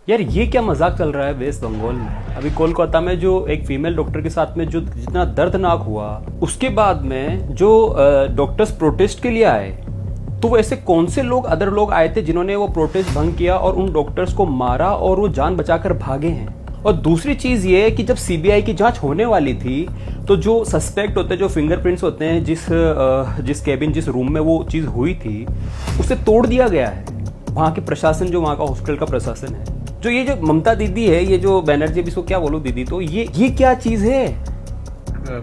यार ये क्या मजाक चल रहा है वेस्ट बंगाल में। अभी कोलकाता में जो एक फीमेल डॉक्टर के साथ में जो जितना दर्दनाक हुआ, उसके बाद में जो डॉक्टर्स प्रोटेस्ट के लिए आए, तो वो ऐसे कौन से लोग अदर लोग आए थे जिन्होंने वो प्रोटेस्ट भंग किया और उन डॉक्टर्स को मारा और वो जान बचाकर भागे हैं। और दूसरी चीज ये है कि जब सीबीआई की जांच होने वाली थी तो जो सस्पेक्ट होते हैं, जो फिंगरप्रिंट्स होते हैं, जिस कैबिन जिस रूम में वो चीज़ हुई थी, उसे तोड़ दिया गया है। वहाँ के प्रशासन, जो वहाँ का हॉस्पिटल का प्रशासन है, जो ये जो ममता दीदी है, ये जो बैनर्जी, भी इसको क्या बोलूं दीदी, तो ये क्या चीज़ है।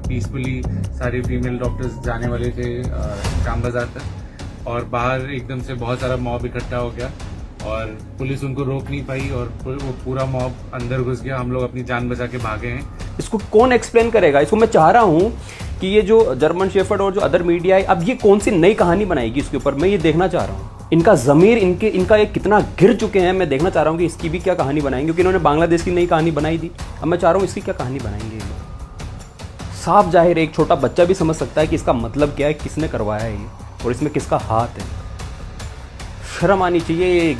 पीसफुली सारे फीमेल डॉक्टर्स जाने वाले थे शाम बाजार तक, और बाहर एकदम से बहुत सारा मॉब इकट्ठा हो गया और पुलिस उनको रोक नहीं पाई और वो पूरा मॉब अंदर घुस गया। हम लोग अपनी जान बचा के भागे हैं। इसको कौन एक्सप्लेन करेगा? इसको मैं चाह रहा हूँ कि ये जो जर्मन शेफर्ड और जो अदर मीडिया है, अब ये कौन सी नई कहानी बनाएगी इसके ऊपर, मैं ये देखना चाह रहा हूँ। इनका ज़मीर, इनका एक कितना गिर चुके हैं, मैं देखना चाह रहा हूँ कि इसकी भी क्या कहानी बनाएंगे, क्योंकि इन्होंने बांग्लादेश की नई कहानी बनाई थी। अब मैं चाह रहा हूँ इसकी क्या कहानी बनाएंगे। साफ जाहिर एक छोटा बच्चा भी समझ सकता है कि इसका मतलब क्या है, किसने करवाया है ये, और इसमें किसका हाथ है। शर्म आनी चाहिए ये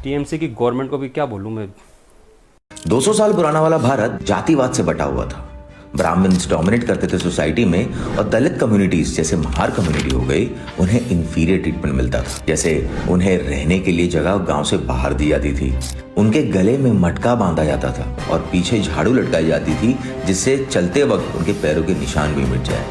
टीएमसी की गवर्नमेंट को भी। क्या बोलूं मैं। 200 साल पुराना वाला भारत जातिवाद से बटा हुआ था। ब्राह्मण्स डोमिनेट करते थे सोसाइटी में, और दलित कम्युनिटीज जैसे महार कम्युनिटी हो गई, उन्हें इंफीरियर ट्रीटमेंट मिलता था। जैसे उन्हें रहने के लिए जगह गांव से बाहर दी जाती थी, उनके गले में मटका बांधा जाता था और पीछे झाड़ू लटकाई जाती थी, जिससे चलते वक्त उनके पैरों के निशान भी मिट जाए।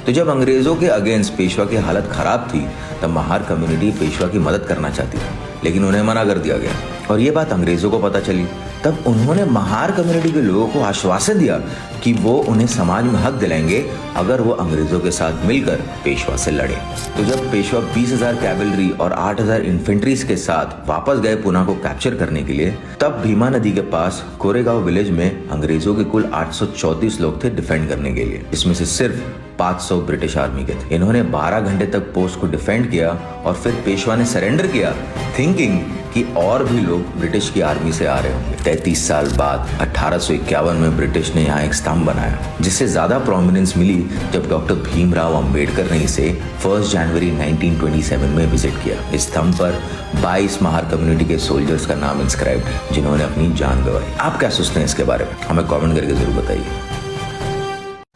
तो जब अंग्रेजों के अगेंस्ट पेशवा की हालत खराब थी, तब महार कम्युनिटी पेशवा की मदद करना चाहती थी, लेकिन उन्हें मना कर दिया गया। और ये बात अंग्रेजों को पता चली, तब उन्होंने महार कम्युनिटी के लोगों को आश्वासन दिया कि वो उन्हें समाज में हक दिलाएंगे अगर वो अंग्रेजों के साथ मिलकर पेशवा से लड़े। तो जब पेशवा 20,000 कैवलरी और 8,000 इन्फेंट्रीज के साथ वापस गए पुणे को कैप्चर करने के लिए, तब भीमा नदी के पास कोरेगांव विलेज में अंग्रेजों के कुल 834 लोग थे डिफेंड करने के लिए। इसमें से सिर्फ 500 ब्रिटिश आर्मी के थे। इन्होंने 12 घंटे तक पोस्ट को डिफेंड किया और फिर पेशवा ने सरेंडर किया, थिंकिंग कि और भी लोग ब्रिटिश की आर्मी से आ रहे होंगे। 33 साल बाद 1851 में ब्रिटिश ने यहाँ एक स्तंभ बनाया, जिससे ज्यादा प्रोमिनेंस मिली जब डॉक्टर भीमराव अंबेडकर ने इसे 1 जनवरी 1927 में विजिट किया। इस स्तंभ पर 22 महार कम्युनिटी के सोल्जर्स का नाम इंस्क्राइब्ड है, जिन्होंने अपनी जान गंवाई। आप क्या सोचते हैं इसके बारे में? हमें कमेंट करके जरूर बताइए।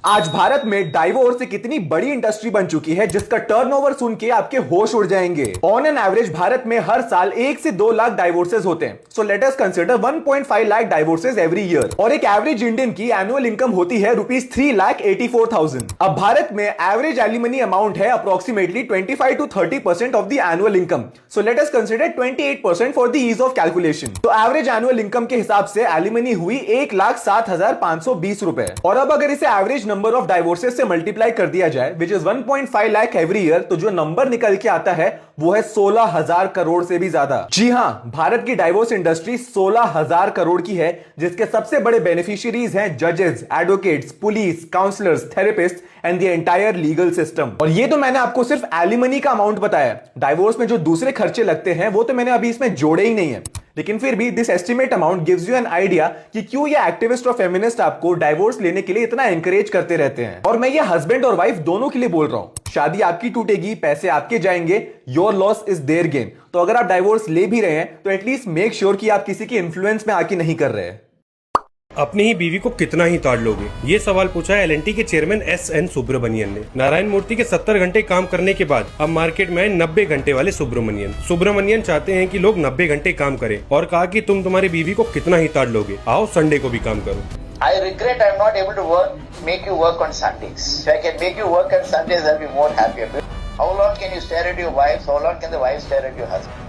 आज भारत में डाइवोर्स एक इतनी बड़ी इंडस्ट्री बन चुकी है जिसका टर्नओवर सुन के आपके होश उड़ जाएंगे। ऑन एन एवरेज भारत में हर साल 1 से 2 लाख डाइवोर्सेस होते हैं। So let us consider 1.5 lakh divorces every year, और एक एवरेज इंडियन की एनुअल इनकम होती है ₹3,84,000। अब भारत में एवरेज एलिमनी अमाउंट है approximately 25 to 30% of the annual income. So let us consider 28% for the ease of calculation. तो एवरेज एनुअल इनकम के हिसाब से एलिमनी हुई ₹1,07,520। और अब अगर इसे एवरेज नंबर ऑफ डाइवोर्सेस से मल्टीप्लाई कर दिया जाए, which is 1.5 lakh every year, तो जो नंबर निकल के आता है वो है 16,000 करोड़ से भी ज्यादा। जी हां, भारत की डाइवोर्स इंडस्ट्री 16,000 करोड़ की है, जिसके सबसे बड़े बेनिफिशियरीज हैं जजेस, advocates, police, counsellors, therapist and the entire legal system. और ये तो मैंने आपको सिर्फ एलिमनी का अमाउंट बताया। डाइवोर्स में जो दूसरे खर्चे लगते हैं वो तो मैंने अभी इसमें जोड़े ही नहीं है, लेकिन फिर भी this estimate amount gives you an idea कि क्यों ये एक्टिविस्ट और फेमिनिस्ट आपको डाइवोर्स लेने के लिए इतना एनकरेज करते रहते हैं। और मैं ये हस्बैंड और वाइफ दोनों के लिए बोल रहा हूं, शादी आपकी टूटेगी, पैसे आपके जाएंगे, your loss is their gain. तो अगर आप डाइवोर्स ले भी रहे हैं तो एटलीस्ट मेक श्योर कि आप किसी की इन्फ्लुएंस में आके नहीं कर रहे हैं। अपनी ही बीवी को कितना ही ताड़ लोगे, ये सवाल पूछा है एल&टी के चेयरमैन एस.एन. सुब्रमण्यन ने। नारायण मूर्ति के 70 घंटे काम करने के बाद अब मार्केट में आए 90 घंटे वाले सुब्रमण्यन चाहते हैं कि लोग 90 घंटे काम करें, और कहा कि तुम तुम्हारी बीवी को कितना ही ताड़ लोगे, आओ संडे को भी काम करो। I regret I'm not able to make you work on Sundays. If I can make you work on Sundays, I'll be more happier. How long can you stare at your wife? How long can the wife stare at your husband?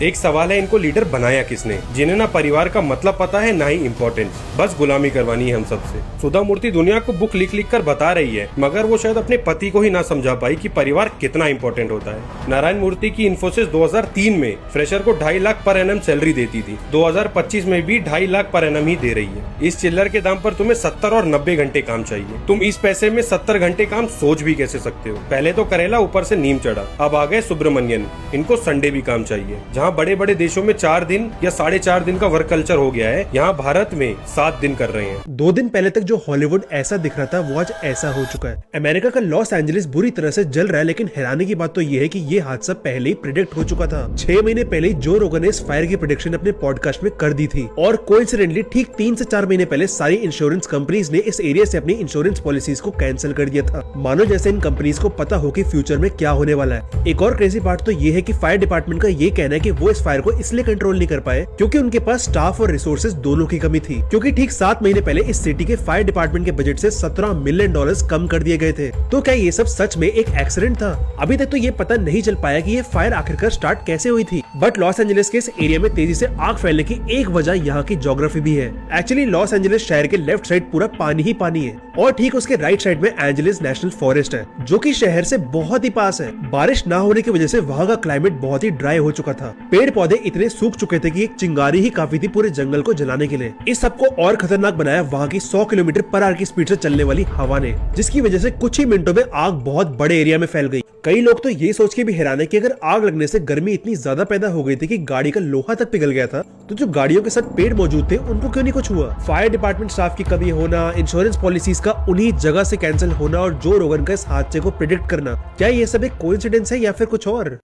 एक सवाल है, इनको leader बनाया किसने, जिन्हें ना परिवार का मतलब पता है ना ही इम्पोर्टेंस, बस गुलामी करवानी है हम सबसे। सुधा मूर्ति दुनिया को बुक लिख लिख कर बता रही है, मगर वो शायद अपने पति को ही ना समझा पाई कि परिवार कितना इम्पोर्टेंट होता है। नारायण मूर्ति की इन्फोसिस 2003 में फ्रेशर को 2.5 लाख पर एनम सैलरी देती थी, 2025 में भी 2.5 लाख पर एनम ही दे रही है। इस चिल्लर के दाम पर तुम्हें 70 और 90 घंटे काम चाहिए। तुम इस पैसे में 70 घंटे काम सोच भी कैसे सकते हो? पहले तो करेला, ऊपर से नीम चढ़ा, अब आ गए सुब्रमण्यन, इनको संडे भी काम चाहिए। जहाँ जहाँ बड़े बड़े देशों में 4 दिन या 4.5 दिन का वर्क कल्चर हो गया है, यहाँ भारत में 7 दिन कर रहे हैं। 2 दिन पहले तक जो हॉलीवुड ऐसा दिख रहा था वो आज ऐसा हो चुका है। अमेरिका का लॉस एंजलिस बुरी तरह से जल रहा है, लेकिन हैरानी की बात तो ये है कि ये हादसा पहले ही प्रिडिक्ट हो चुका था। 6 महीने पहले ही जो रोगन ने इस फायर की प्रेडिक्शन अपने पॉडकास्ट में कर दी थी और कोइंसिडेंटली ठीक 3 से 4 महीने पहले सारी इंश्योरेंस कंपनीज ने इस एरिया से अपनी इंश्योरेंस पॉलिसीज को कैंसिल कर दिया था, मानो जैसे इन कंपनीज को पता हो कि फ्यूचर में क्या होने वाला है। एक और क्रेजी पार्ट तो ये है कि फायर डिपार्टमेंट का ये कहना है कि वो इस फायर को इसलिए कंट्रोल नहीं कर पाए क्योंकि उनके पास स्टाफ और रिसोर्सेज दोनों की कमी थी, क्योंकि ठीक 7 महीने पहले इस सिटी के फायर डिपार्टमेंट के बजट से $17 मिलियन कम कर दिए गए थे। तो क्या ये सब सच में एक एक्सीडेंट था? अभी तक तो ये पता नहीं चल पाया कि ये फायर आखिरकार स्टार्ट कैसे हुई थी, बट लॉस एंजलिस के इस एरिया में तेजी से आग फैलने की एक वजह यहाँ की ज्योग्राफी भी है। एक्चुअली लॉस एंजलिस शहर के लेफ्ट साइड पूरा पानी ही पानी है और ठीक उसके राइट साइड में एंजलिस नेशनल फॉरेस्ट है, जो कि शहर से बहुत ही पास है। बारिश ना होने की वजह से वहाँ का क्लाइमेट बहुत ही ड्राई हो चुका था। पेड़ पौधे इतने सूख चुके थे कि एक चिंगारी ही काफी थी पूरे जंगल को जलाने के लिए। इस सबको और खतरनाक बनाया वहाँ की 100 किलोमीटर पर आवर की स्पीड से चलने वाली हवा ने, जिसकी वजह से कुछ ही मिनटों में आग बहुत बड़े एरिया में फैल गई। कई लोग तो ये सोच के भी हैरान है कि अगर आग लगने से गर्मी इतनी ज्यादा पैदा हो गई थी कि गाड़ी का लोहा तक पिघल गया था, तो जो गाड़ियों के साथ पेड़ मौजूद थे उनको क्यों नहीं कुछ हुआ? फायर डिपार्टमेंट स्टाफ की कमी होना, इंश्योरेंस पॉलिसीज का उन्हीं जगह से कैंसिल होना और जो रोगन का इस हादसे को प्रिडिक्ट करना, क्या ये सब एक कोइंसिडेंस है या फिर कुछ और?